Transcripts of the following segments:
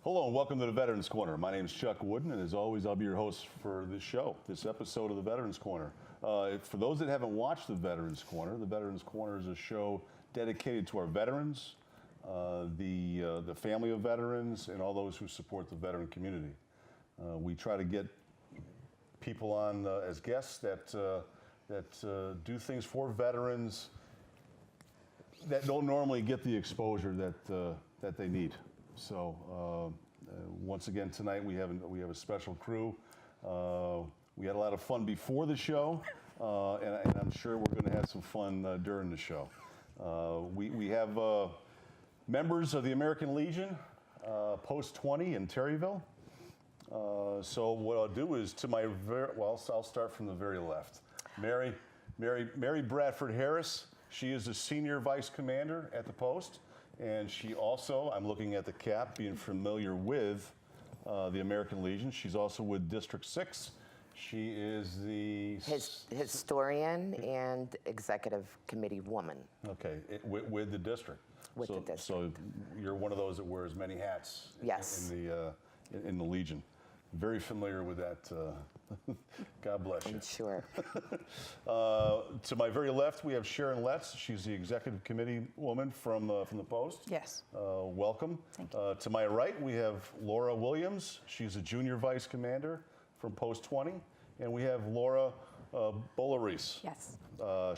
Hello and welcome to the Veterans Corner. My name is Chuck Wooden, and as always, I'll be your host for this show, this episode of the Veterans Corner. For those that haven't watched the Veterans Corner is a show dedicated to our veterans, the family of veterans, and all those who support the veteran community. We try to get people on as guests that do things for veterans that don't normally get the exposure that they need. So once again tonight we have a special crew. We had a lot of fun before the show, and I'm sure we're going to have some fun during the show. We have members of the American Legion, Post 20 in Terryville. So what I'll do is I'll start from the very left. Mary Bradford Harris. She is the Senior Vice Commander at the post. And she also, I'm looking at the cap, being familiar with the American Legion. She's also with District 6. She is the historian and executive committee woman. Okay, with the district. With the district. So you're one of those that wears many hats. Yes. In the Legion. Very familiar with that. God bless you. I'm sure. To my very left, we have Sharon Letts. She's the executive committee woman from the Post. Yes. Welcome. Thank you. To my right, we have Laura Williams. She's a junior vice commander from Post 20. And we have Laura Bolaris. Yes.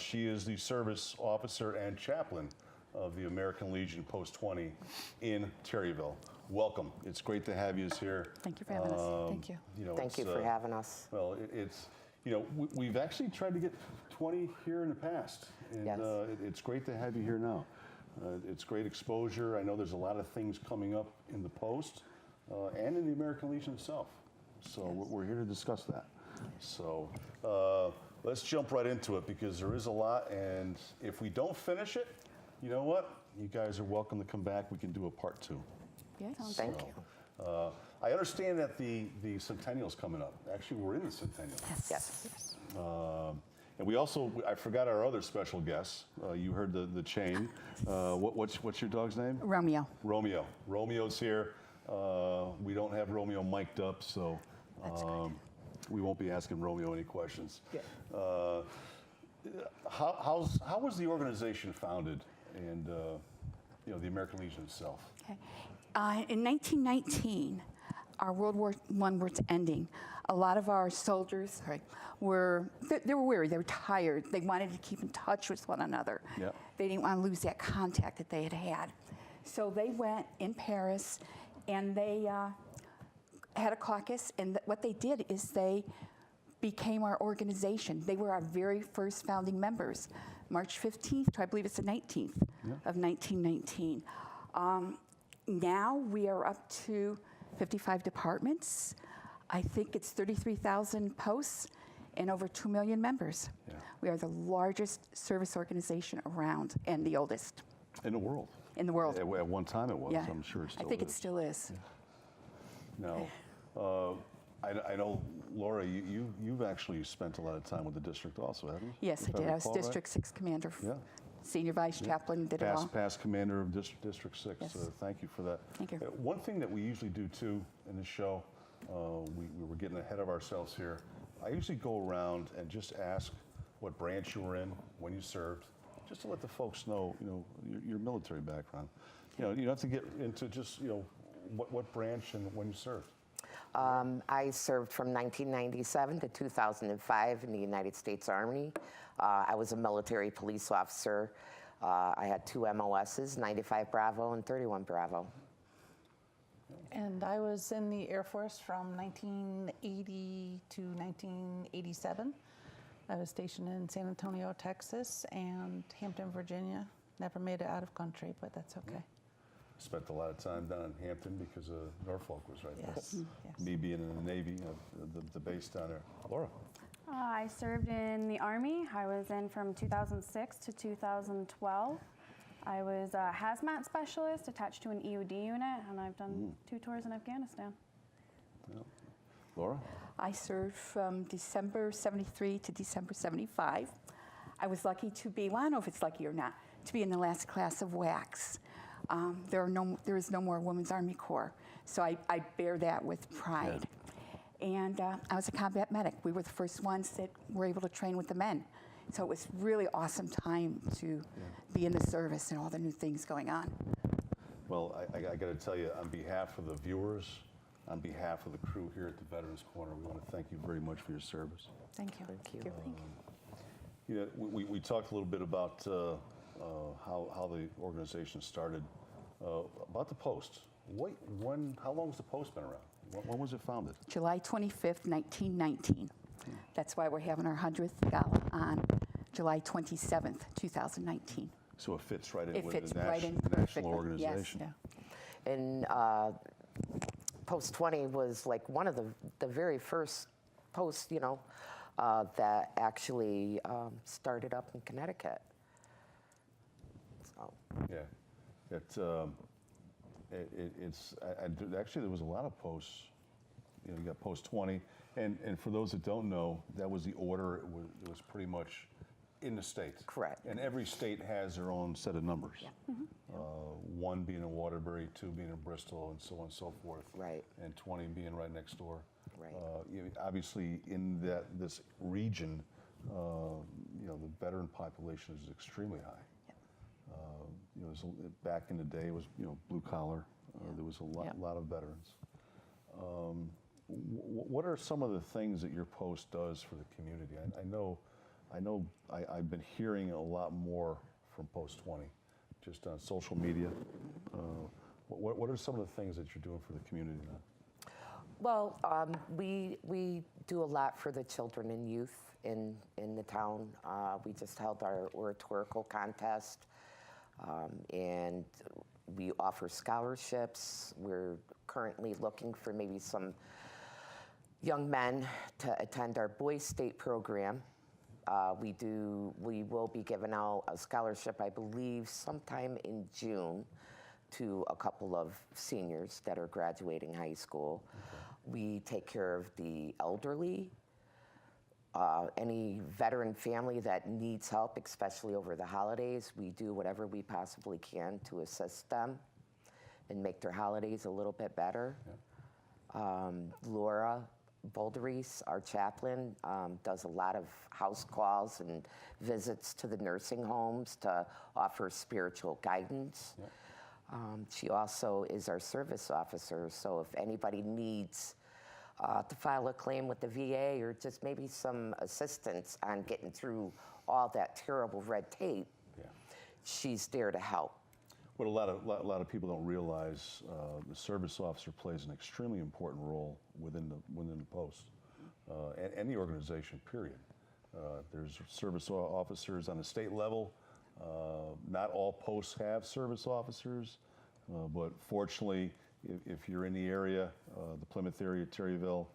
She is the service officer and chaplain of the American Legion Post 20 in Terryville. Welcome. It's great to have you here. Thank you for having us. Thank you. Thank you for having us. Well, we've actually tried to get 20 here in the past, and Yes. It's great to have you here now. It's great exposure. I know there's a lot of things coming up in the Post and in the American Legion itself. So Yes. we're here to discuss that. So let's jump right into it because there is a lot, and if we don't finish it, you know what? You guys are welcome to come back. We can do a part 2. Yes. Thank you. I understand that the centennial's coming up. Actually, we're in the centennial. Yes. And I forgot our other special guest. You heard the chain. What's your dog's name? Romeo. Romeo. Romeo's here. We don't have Romeo mic'd up, so we won't be asking Romeo any questions. Yeah. How was the organization founded, and the American Legion itself? Okay. In 1919, our World War I was ending. A lot of our soldiers were weary. They were tired. They wanted to keep in touch with one another. Yep. They didn't want to lose that contact that they had. So they went in Paris, and they had a caucus. And what they did is they became our organization. They were our very first founding members, March 15th to I believe it's the 19th of 1919. Now we are up to 55 departments. I think it's 33,000 posts and over 2 million members. Yeah. We are the largest service organization around and the oldest. In the world. In the world. At one time it was. Yeah. I'm sure it still I think is. it still is. Yeah. Now, I know, Laura, you've actually spent a lot of time with the district also, haven't you? Yes, I did. I was District 6 commander. Yeah. Senior vice chaplain, did it all. Past commander of District 6. Yes. Thank you for that. Thank you. One thing that we usually do too in this show, we were getting ahead of ourselves here. I usually go around and just ask what branch you were in, when you served, just to let the folks know, your military background. You don't have to get into just, what branch and when you served. I served from 1997 to 2005 in the United States Army. I was a military police officer. I had 2 MOSs, 95 Bravo and 31 Bravo. And I was in the Air Force from 1980 to 1987. I was stationed in San Antonio, Texas, and Hampton, Virginia. Never made it out of country, but that's okay. spent a lot of time down in Hampton because Norfolk was right there. Yes. Me being in the Navy, the base down there. Laura? I served in the Army. I was in from 2006 to 2012. I was a hazmat specialist attached to an EOD unit, and I've done 2 tours in Afghanistan. Yeah. Laura? I served from December 73 to December 75. I was lucky to be, well, I don't know if it's lucky or not, to be in the last class of WACs. There is no more Women's Army Corps, so I bear that with pride. And I was a combat medic. We were the first ones that were able to train with the men. So it was really awesome time to be in the service and all the new things going on. Well, I got to tell you, on behalf of the viewers, on behalf of the crew here at the Veterans Corner, we want to thank you very much for your service. Thank you. Thank you. You know, we talked a little bit about how the organization started, about the Post. How long has the Post been around? When was it founded? July 25th, 1919. That's why we're having our 100th gala on July 27th, 2019. So it fits right in It with fits the right in national perfectly, yes. organization. Yeah. And Post 20 was like one of the very first posts, you know, that actually started up in Connecticut. So. Yeah, actually there was a lot of posts. You know, you got Post 20, and for those that don't know, that was the order. It was pretty much in the state. Correct. And every state has their own set of numbers. Yeah. 1 being in Waterbury, 2 being in Bristol, and so on and so forth. Right. And 20 being right next door. Right. Obviously, in this region, you know, the veteran population is extremely high. You know, back in the day, it was, you know, blue collar. There was a lot of veterans. What are some of the things that your post does for the community? I've been hearing a lot more from Post 20, just on social media. What are some of the things that you're doing for the community now? Well, we do a lot for the children and youth in the town. We just held our oratorical contest, and we offer scholarships. We're currently looking for maybe some young men to attend our Boys State program. We will be giving out a scholarship, I believe, sometime in June to a couple of seniors that are graduating high school. Okay. We take care of the elderly, any veteran family that needs help, especially over the holidays. We do whatever we possibly can to assist them and make their holidays a little bit better. Yeah. Laura Bolderies, our chaplain, does a lot of house calls and visits to the nursing homes to offer spiritual guidance. Yeah. She also is our service officer, so if anybody needs to file a claim with the VA or just maybe some assistance on getting through all that terrible red tape, she's there to help. What a lot of people don't realize, the service officer plays an extremely important role within the post and the organization. Period. There's service officers on the state level. Not all posts have service officers, but fortunately, if you're in the area, the Plymouth area, Terryville,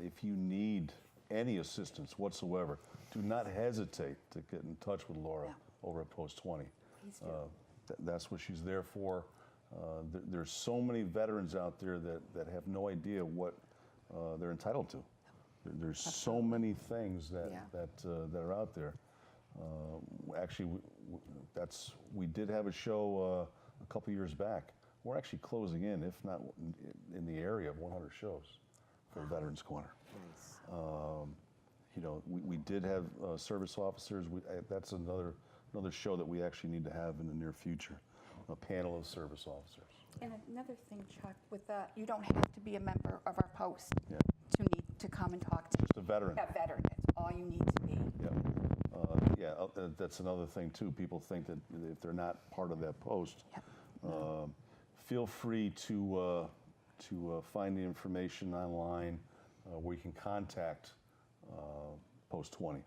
if you need any assistance whatsoever, do not hesitate to get in touch with Laura over at Post 20. Please do. That's what she's there for. There's so many veterans out there that have no idea what they're entitled to. There's so many things that are out there. Actually, we did have a show a couple years back. We're actually closing in, if not in the area of 100 shows for Veterans Corner. Nice. You know, we did have service officers. That's another show that we actually need to have in the near future, a panel of service officers. And another thing, Chuck, with that, you don't have to be a member of our post to need to come and talk to Just a veteran. a veteran. That's all you need to be. That's another thing too. People think that if they're not part of that post, feel free to find the information online where you can contact Post 20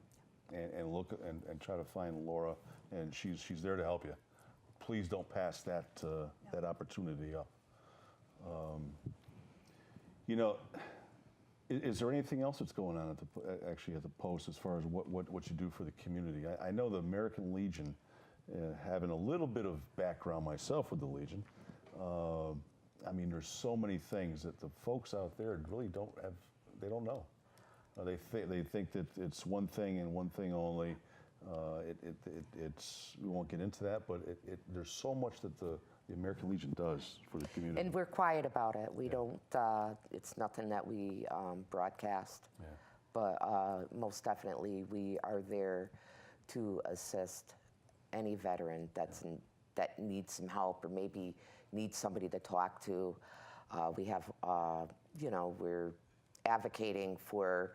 and look and try to find Laura, and she's there to help you. please don't pass that that opportunity up. You know, is there anything else that's going on at actually at the Post as far as what you do for the community? I know the American Legion, having a little bit of background myself with the Legion. I mean, there's so many things that the folks out there really don't have. They don't know. They think that it's one thing and one thing only. It's we won't get into that, but there's so much that the American Legion does for the community. And we're quiet about it. We don't, it's nothing that we broadcast. Yeah. But most definitely, we are there to assist any veteran that needs some help or maybe needs somebody to talk to. We have, you know, we're advocating for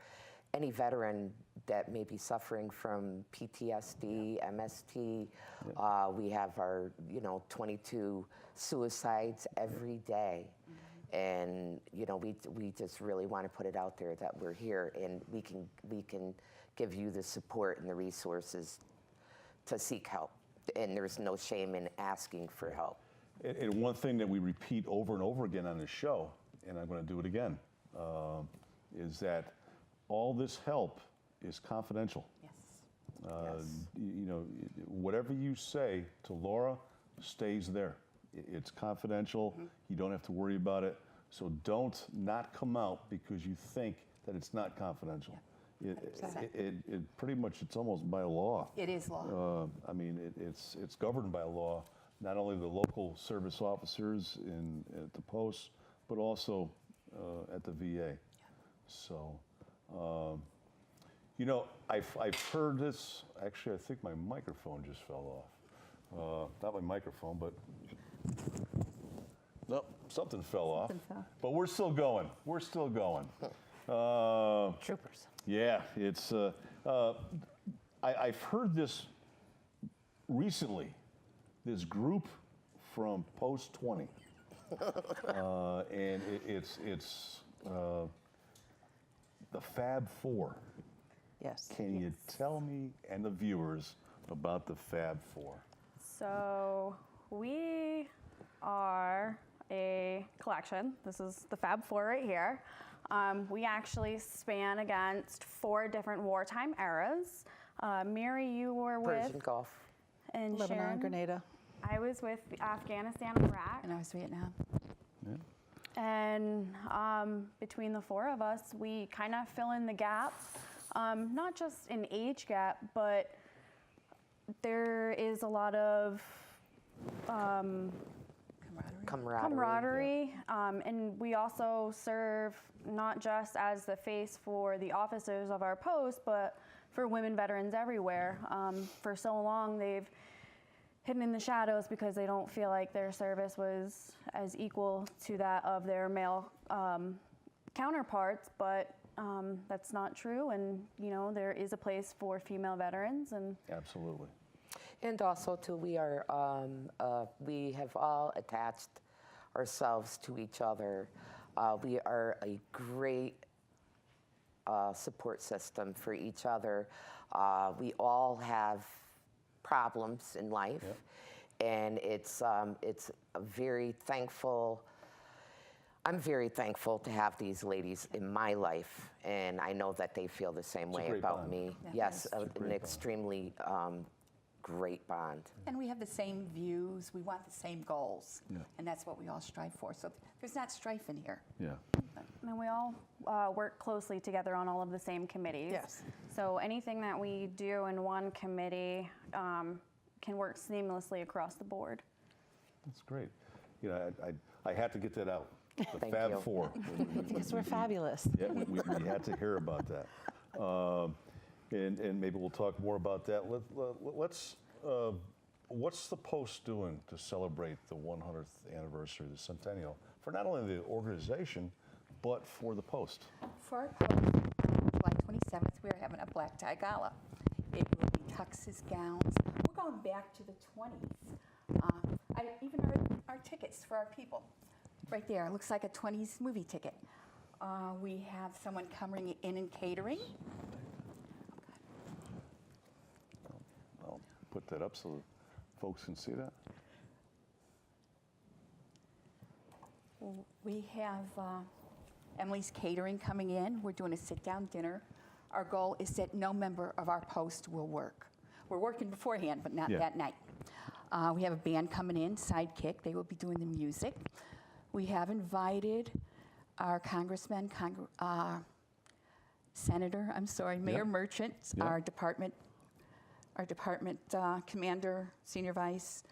any veteran that may be suffering from PTSD, MST. We have our, you know, 22 suicides every day. And, you know, we just really want to put it out there that we're here and we can give you the support and the resources to seek help. And there's no shame in asking for help. And one thing that we repeat over and over again on this show, and I'm going to do it again, is that all this help is confidential. Yes. You know, whatever you say to Laura stays there. It's confidential. You don't have to worry about it. So don't not come out because you think that it's not confidential. It pretty much, it's almost by law. It is law. I mean, it's governed by law, not only the local service officers at the post, but also at the VA. So, you know, I've heard this. Actually, I think my microphone just fell off. Not my microphone, but nope, something fell off. But we're still going. We're still going. Troopers. Yeah, it's. I've heard this recently. This group from Post 20, and it's the Fab Four. Yes. Can you tell me and the viewers about the Fab Four? So we are a collection. This is the Fab Four right here. We actually span against 4 different wartime eras. Mary, you were with Persian Gulf. and Lebanon, Sharon. Grenada. I was with Afghanistan and Iraq. And I was Vietnam. Yeah. And between the 4 of us, we kind of fill in the gap, not just an age gap, but there is a lot of camaraderie. And we also serve not just as the face for the officers of our post, but for women veterans everywhere. For so long, they've hidden in the shadows because they don't feel like their service was as equal to that of their male counterparts, but that's not true. And, you know, there is a place for female veterans. And Absolutely. And also, too, we have all attached ourselves to each other. We are a great support system for each other. We all have problems in life, and it's a very thankful. I'm very thankful to have these ladies in my life, and I know that they feel the same way great about bond. me. Yeah, Yes, It's a great an bond. extremely great bond. And we have the same views. We want the same goals. Yeah. And that's what we all strive for. So there's not strife in here. Yeah. And we all work closely together on all of the same committees. Yes. So anything that we do in one committee can work seamlessly across the board. That's great. You know, I had to get that out. The Thank Fab you. Four. Because we're fabulous. Yeah, we had to hear about that. And maybe we'll talk more about that. Let's. What's the Post doing to celebrate the 100th anniversary, the centennial, for not only the organization, but for the Post? For our post, July 27th, we're having a black tie gala. It will be tuxes, gowns. We're going back to the 20s. I even heard our tickets for our people. Right there, it looks like a 20s movie ticket. We have someone coming in and catering. I'll put that up so folks can see that. We have Emily's Catering coming in. We're doing a sit-down dinner. Our goal is that no member of our post will work. We're working beforehand, but not Yeah. that night. We have a band coming in, Sidekick. They will be doing the music. We have invited our congressman, Senator, Mayor Yeah. Merchant, Yeah. our department commander, senior vice.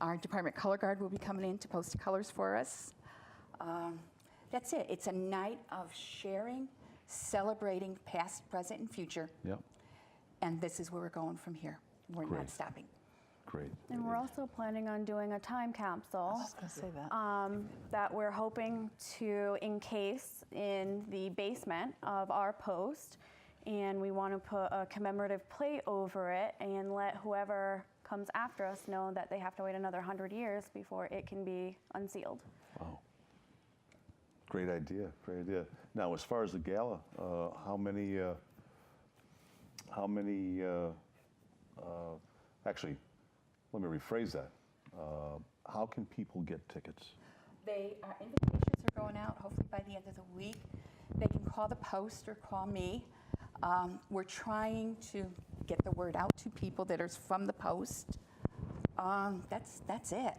Our department color guard will be coming in to post the colors for us. That's it. It's a night of sharing, celebrating past, present, and future. Yep. And this is where we're going from here. We're Great. not stopping. Great. And we're also planning on doing a time capsule I was going to say that. that we're hoping to encase in the basement of our post. And we want to put a commemorative plate over it and let whoever comes after us know that they have to wait another 100 years before it can be unsealed. Wow. Great idea. Great idea. Now, as far as the gala, how many? Actually, let me rephrase that. How can people get tickets? Our invitations are going out hopefully by the end of the week. They can call the post or call me. We're trying to get the word out to people that are from the post. That's it.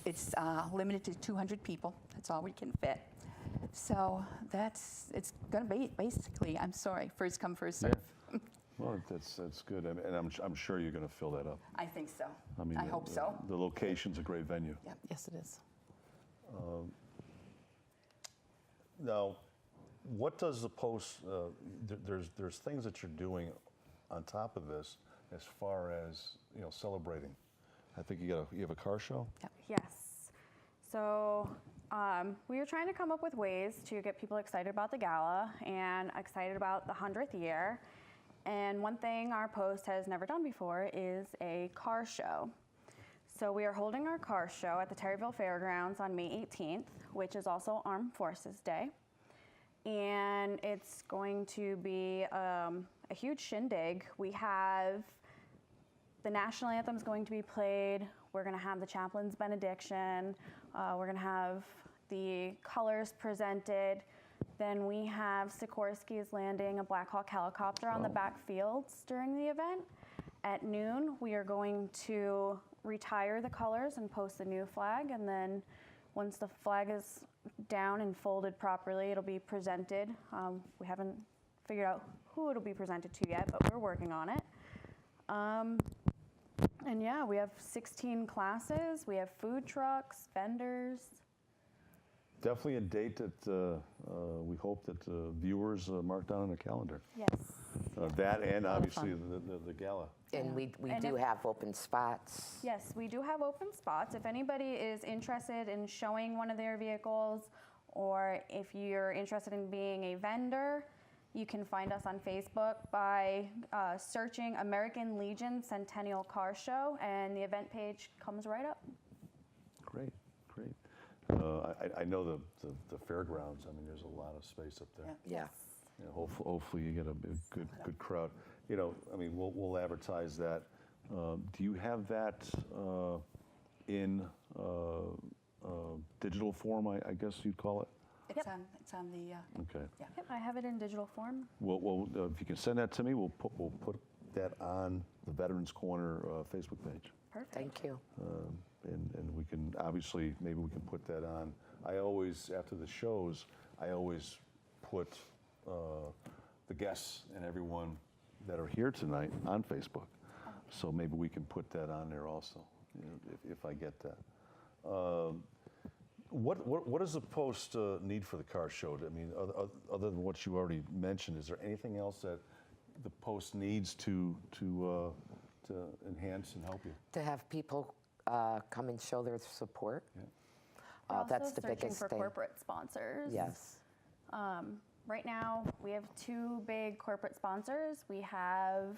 It's limited to 200 people. That's all we can fit. So it's going to be basically, first come, first serve. Yeah. Well, that's good, and I'm sure you're going to fill that up. I think so. I mean, I hope so. The location's a great venue. Yep. Yes, it is. Now, what does the post? There's things that you're doing on top of this, as far as celebrating. I think you have a car show. Yep. Yes. So we were trying to come up with ways to get people excited about the gala and excited about the 100th year. And one thing our post has never done before is a car show. So we are holding our car show at the Terryville Fairgrounds on May 18th, which is also Armed Forces Day. And it's going to be a huge shindig. We have the national anthem is going to be played. We're going to have the chaplain's benediction. We're going to have the colors presented. Then we have Sikorsky's landing a Black Hawk helicopter on the back fields during the event. At noon, we are going to retire the colors and post the new flag. And then once the flag is down and folded properly, it'll be presented. We haven't figured out who it'll be presented to yet, but we're working on it. And yeah, we have 16 classes. We have food trucks, vendors. Definitely a date that we hope that viewers mark down on their calendar. Yes. That and obviously the gala. And we And do if- have open spots. Yes, we do have open spots. If anybody is interested in showing one of their vehicles, or if you're interested in being a vendor, you can find us on Facebook by searching American Legion Centennial Car Show, and the event page comes right up. Great. I know the fairgrounds. I mean, there's a lot of space up there. Yeah. Hopefully you get a good crowd. I mean, we'll advertise that. Do you have that in digital form? I guess you'd call it. It's on the. Okay. Yep, I have it in digital form. Well, if you can send that to me, we'll put that on the Veterans Corner Facebook page. Perfect. Thank you. And we can, obviously, maybe we can put that on. I always, after the shows, I always put the guests and everyone that are here tonight on Facebook. So maybe we can put that on there also, if I get that. What does the post need for the car show? I mean, other than what you already mentioned, is there anything else that the post needs to enhance and help you? To have people come and show their support. Yeah. We're That's also the searching biggest for thing. corporate sponsors. Yes. Right now, we have 2 big corporate sponsors. We have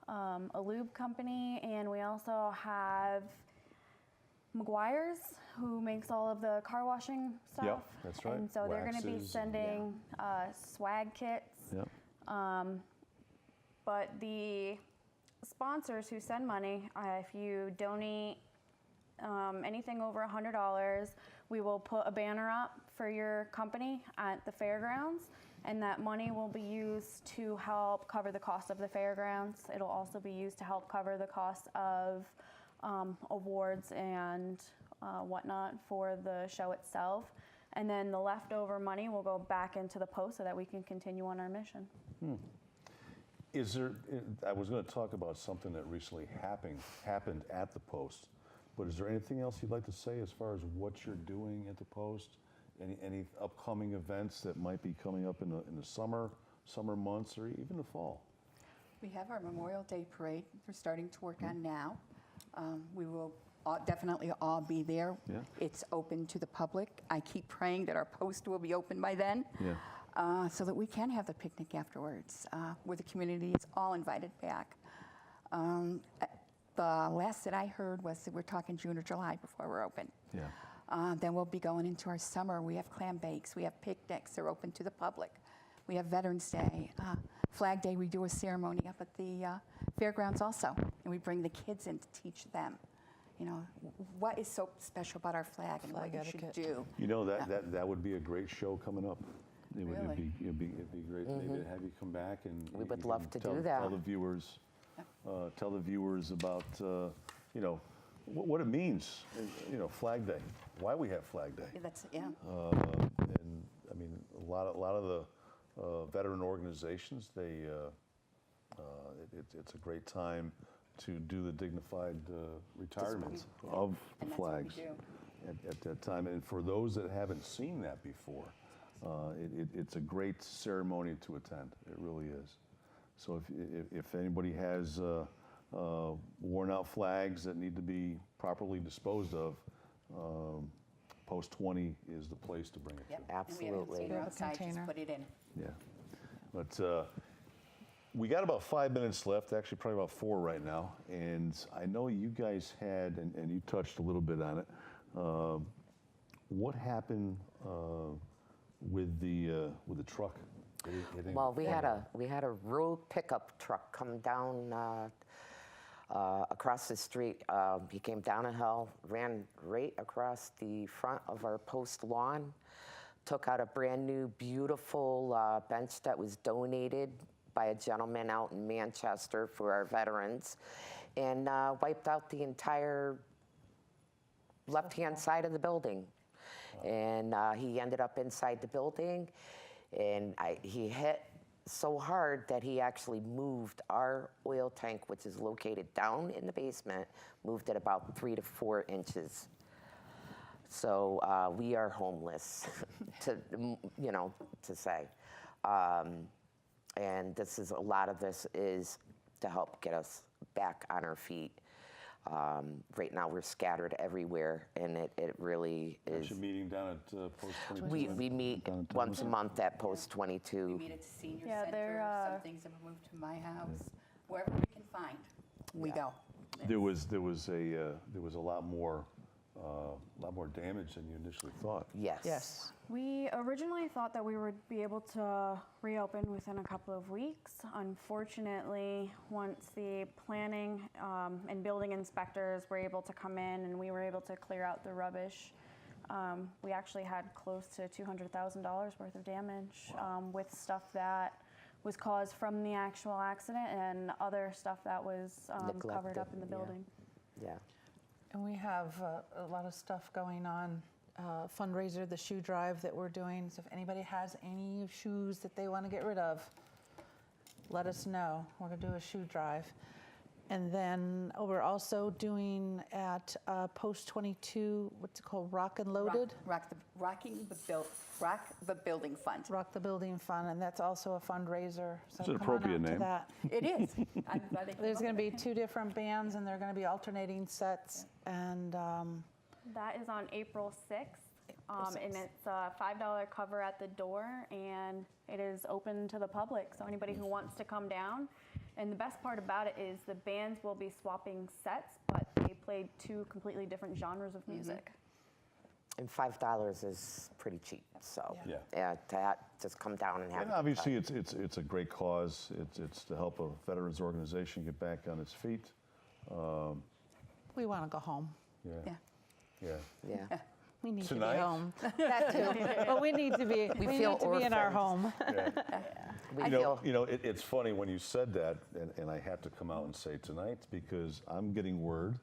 a lube company, and we also have McGuire's, who makes all of the car washing stuff. Yep, that's right. And so they're going to be Waxes, sending swag kits. Yep. But the sponsors who send money, if you donate anything over $100, we will put a banner up for your company at the fairgrounds, and that money will be used to help cover the cost of the fairgrounds. It'll also be used to help cover the cost of awards and whatnot for the show itself. And then the leftover money will go back into the post so that we can continue on our mission. Is there? I was going to talk about something that recently happened at the Post, but is there anything else you'd like to say as far as what you're doing at the Post? Any upcoming events that might be coming up in the summer months, or even the fall? We have our Memorial Day parade we're starting to work on now. We will definitely all be there. Yeah. It's open to the public. I keep praying that our post will be open by then. Yeah. So that we can have the picnic afterwards, where the community is all invited back. The last that I heard was that we're talking June or July before we're open. Yeah. Then we'll be going into our summer. We have clam bakes. We have picnics. They're open to the public. We have Veterans Day. Flag Day, we do a ceremony up at the fairgrounds also. And we bring the kids in to teach them, you know, what is so special about our flag and what you should do. You know, that would be a great show coming up. Really? It'd be great maybe to have you come back and We would you love can to do that. Tell the viewers about you know what it means. You know, Flag Day. Why we have Flag Day. Yeah. And I mean, a lot of the veteran organizations. It's a great time to do the dignified retirement of the And that's what we flags do. at that time. And for those that haven't seen that before, it's a great ceremony to attend. It really is. So if anybody has worn out flags that need to be properly disposed of, Post 20 is the place to bring it Yep. to. Absolutely. And we have a container outside, just put it in. Yeah. But we got about 5 minutes left, actually probably about 4 right now. And I know you guys had, and you touched a little bit on it, what happened with the truck? Well, we had a road pickup truck come down across the street. He came down a hill, ran right across the front of our post lawn, took out a brand new, beautiful bench that was donated by a gentleman out in Manchester for our veterans, and wiped out the entire left-hand side of the building. And he ended up inside the building, and he hit so hard that he actually moved our oil tank, which is located down in the basement, moved it about 3 to 4 inches. So we are homeless, to say. And a lot of this is to help get us back on our feet. Right now we're scattered everywhere, and it really is. Is your meeting down at Post 22? We meet once a month at Post 22. We meet at the senior Yeah, center. they're, Some things have moved to my house. Wherever we can find, we go. There was a lot more damage than you initially thought. Yes. Yes. We originally thought that we would be able to reopen within a couple of weeks. Unfortunately, once the planning and building inspectors were able to come in and we were able to clear out the rubbish, we actually had close to $200,000 worth of damage with stuff that was caused from the actual accident and other stuff that was covered up in the building. Yeah. And we have a lot of stuff going on. Fundraiser, the shoe drive that we're doing. So if anybody has any shoes that they want to get rid of, let us know. We're going to do a shoe drive. And then we're also doing at Post 22, what's it called, Rock and Loaded? Rock the Building Fund. Rock the Building Fund, and that's also a fundraiser. So It's an come on appropriate out to name. that. It is. I'm glad they came There's up going to with be 2 different bands, and they're going to be alternating sets. And That is on April 6th, and it's a $5 cover at the door, and it is open to the public, so anybody who wants to come down. And the best part about it is the bands will be swapping sets, but they played 2 completely different genres of music. And $5 is pretty cheap, so Yeah. just come down and have. And a good obviously, time. it's a great cause. It's to help a veterans organization get back on its feet. we want to go home. Yeah. Yeah. Yeah. Yeah. We need Tonight? to be home. That too. But we need to be. We feel need to be in our orphaned. home. We You feel know, it's funny when you said that, and I have to come out and say tonight because I'm getting word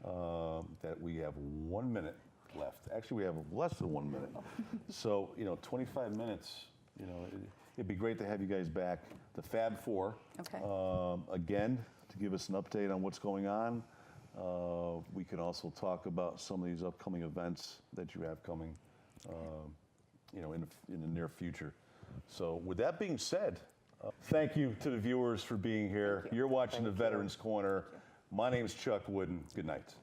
that we have 1 minute left. Actually, we have less than 1 minute. So, 25 minutes, it'd be great to have you guys back. The Fab Four, Okay. again, to give us an update on what's going on. We can also talk about some of these upcoming events that you have coming, in the near future. So with that being said, thank you to the viewers for being here. You're watching the Veterans Corner. My name's Chuck Wooden. Good night.